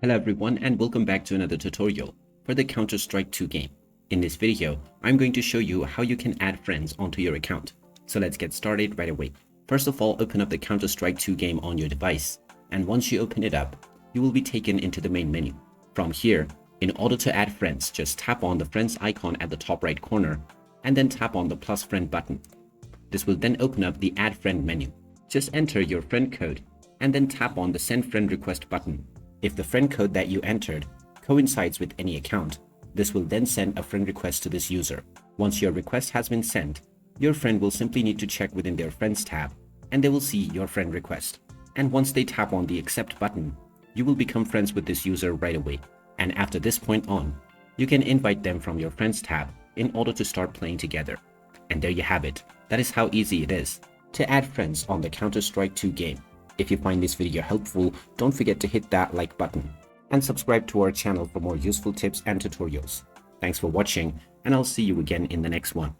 Hello everyone and welcome back to another tutorial for the Counter-Strike 2 game. In this video, I'm going to show you how you can add friends onto your account. So let's get started right away. First of all, open up the Counter-Strike 2 game on your device. And once you open it up, you will be taken into the main menu. From here, in order to add friends, just tap on the friends icon at the top right corner and then tap on the plus friend button. This will then open up the add friend menu. Just enter your friend code and then tap on the send friend request button. If the friend code that you entered coincides with any account, this will then send a friend request to this user. Once your request has been sent, your friend will simply need to check within their friends tab and they will see your friend request. And once they tap on the accept button, you will become friends with this user right away. And after this point on, you can invite them from your friends tab in order to start playing together. And there you have it. That is how easy it is to add friends on the Counter-Strike 2 game. If you find this video helpful, don't forget to hit that like button and subscribe to our channel for more useful tips and tutorials. Thanks for watching, and I'll see you again in the next one.